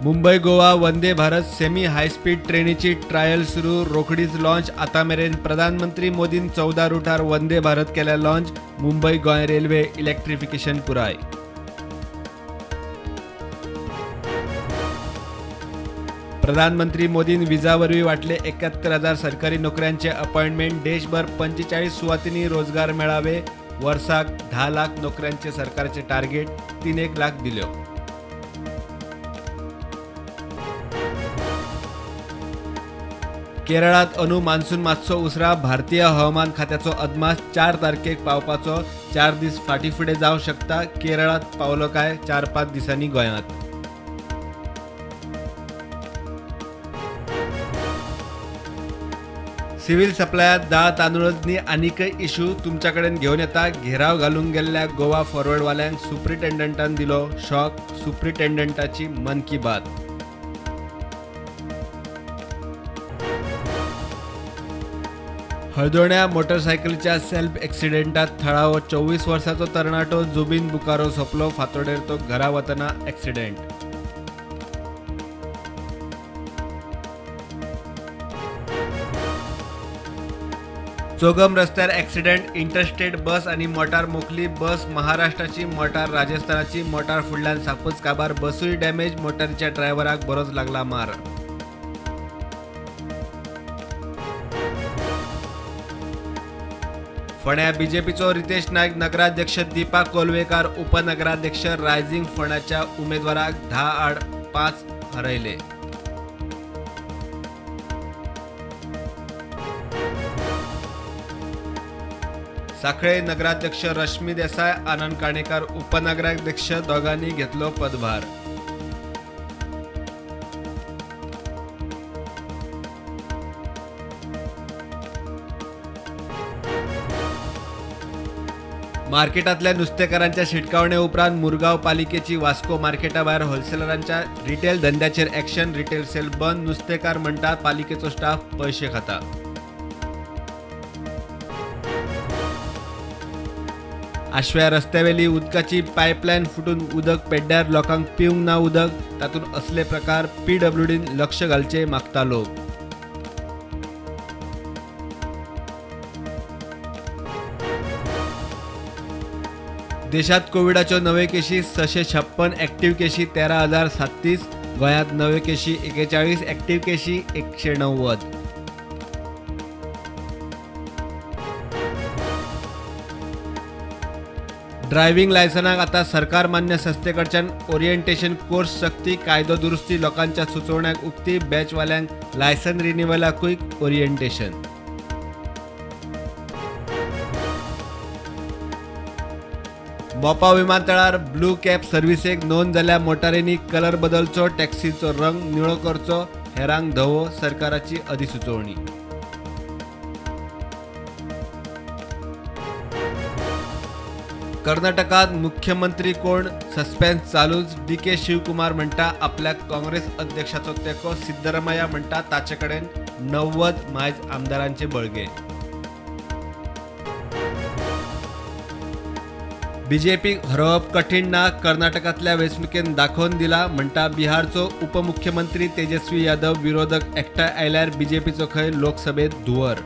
Mumbai Goa Vande Bharat semi high speed ट्रेनीची trial सुरू, रोखडीच लॉन्च. आतामेरेन प्रधानमंत्री मोदीन 14 रुटार वंदे भारत केल्या launch. Mumbai Goa railway electrification पुराय. प्रधानमंत्री मोदीन विजावरवी वाटले 71,000 सरकारी नोकऱ्यांचे अपॉइंटमेंट. देशभर 45 सुवातींनी रोजगार मेळावे. वर्साक 10 लाख नोकऱ्यांचे सरकारचे टार्गेट, 3 लाख दिल्यो. केरळात अनु मान्सून मातसो उसरा. भारतीय हवामान खात्याचो अदमास 4 तारखेक पावपाचो. 4 दीस फाटीफुडें जावंक शकता. केरळात पावलो काय 4-5 दिसांनी गोंयांत. सिव्हिल सप्लायात दाळ तांदूळनी आनीकय इशू. तुमच्याकडेन घेवन येता. घेराव घालूंक गेल्ल्या गोवा फॉरवर्डवाल्यांक सुप्रिटेंडंटान दिलो शॉक. सुप्रिटेंडंटाची मन की बात. हळदोण्या मोटरसायकलीच्या सेल्फ एक्सिडेंटात थळावो. 24 वर्साचो तरणाटो जुबीन बुकारो सोंपलो. फातोडेर तो घरा वतना एक्सिडेंट. चोगम रस्त्यार एक्सिडेंट. इंटरस्टेट बस आणि मोटार मोखली. बस महाराष्ट्राची, मोटार राजस्थानाची. मोटार फुडल्यान सापच काबार. बसूय डॅमेज. मोटारीच्या ड्रायव्हराक बरोच लागला मार. फोंड्या बीजेपीचो रितेश नायक नगराध्यक्ष. दीपा कोलवेकार उपनगराध्यक्ष. रायझिंग फोंड्याच्या उमेदवाराक 10 आड 5 हरयले. साखळे नगराध्यक्ष रश्मी देसाय. आनंद काणेकर उपनगराध्यक्ष. दोघांनी घेतलो पदभार. मार्केटातल्या नुस्तेकारांच्या शिटकावणे उपरांत मुरगांव पालिकेची वास्को मार्केटा भायर होलसेलरांच्या रिटेल धंद्याचेर ॲक्शन. रिटेल सेल बंद. नुस्तेकार म्हणटा पालिकेचो स्टाफ पैसे खाता. आशव्या रस्त्यावेली उदकाची पायपलायन फुटून उदक पेड्ड्यार. लोकांक पिवंक ना उदक. तातूंत असले प्रकार. PWDन लक्ष घालचे मागता लोक. देशात कोविडाच्यो नवे केशी 656. ॲक्टिव्ह केशी 13,037. गोंयांत नवे केशी 41. ॲक्टिव्ह केशी 190. ड्रायव्हिंग लायसनाक आता सरकार मान्य संस्थेकडच्यान ओरिएंटेशन कोर्स सक्ती. कायदो दुरुस्ती. लोकांच्या सुचोवण्याक उक्ती. बॅचवाल्यांक लायसन रिन्युवलाकूय ओरिएंटेशन. मोपा विमानतळार ब्लू कॅब सर्व्हिसेक नोंद जाल्ल्या मोटारींनी कलर बदलचो. टॅक्सीचो रंग निळो करचो. हेरांक धवो. सरकाराची अधिसुचोवणी. कर्नाटकात मुख्यमंत्री कोण? सस्पेन्स चालूच. DK शिवकुमार म्हणटा आपल्याक काँग्रेस अध्यक्षाचो तेको. सिद्धरामय्या म्हणटा ताचे कडेन 90 मायज आमदारांचे बळगे. बीजेपीक हरोवप कठीण ना. कर्नाटकातल्या वेंचणुकेन दाखोवन दिला म्हणटा बिहारचो उपमुख्यमंत्री तेजस्वी यादव. विरोधक एकठांय आयल्यार बीजेपीचो खंय लोकसभेत धुंवर.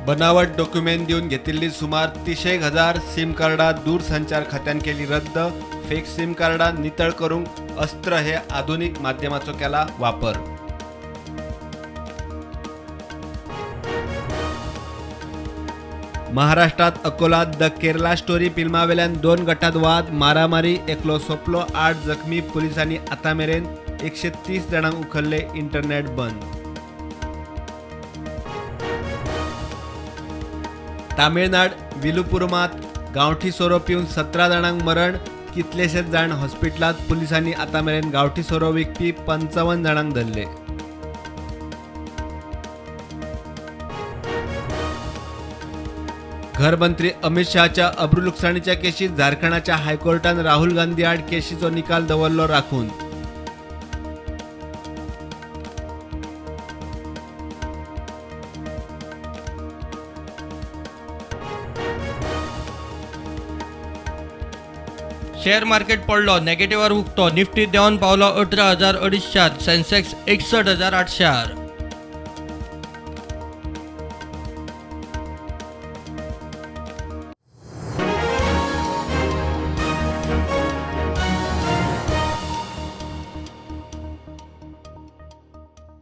बनावट डॉक्युमेंट दिवन घेतिल्ली सुमार 30,000 सिम कार्डां दूरसंचार खात्यान केली रद्द. फेक सिम कार्डां नितळ करूंक अस्त्र हे आधुनिक माध्यमाचो केला वापर. महाराष्ट्रात अकोलात द केरला स्टोरी फिल्मावेल्यान 2 गटांत वाद. मारामारी. एकलो सोंपलो. 8 जखमी. पुलिसांनी आतामेरेन 130 जाणांक उखल्ले. इंटरनेट बंद. तामिळनाड विलुपुरमात गांवठी सोरो पिवन 17 जाणांक मरण. कितलेशेच जाण हॉस्पिटलात. पुलिसांनी आतामेरेन गांवठी सोरो विकपी 55 जाणांक धरले. घरमंत्री अमित शहाच्या अब्रुलुकसाणीच्या केशीत झारखंडाच्या हायकोर्टान राहुल गांधी आड केशीचो निकाल दवरलो राखून. शेअर मार्केट पडलो नेगेटिव्हवर हुकतो. निफ्टी देंवन पावलो 18,200. सेन्सेक्स 61,800.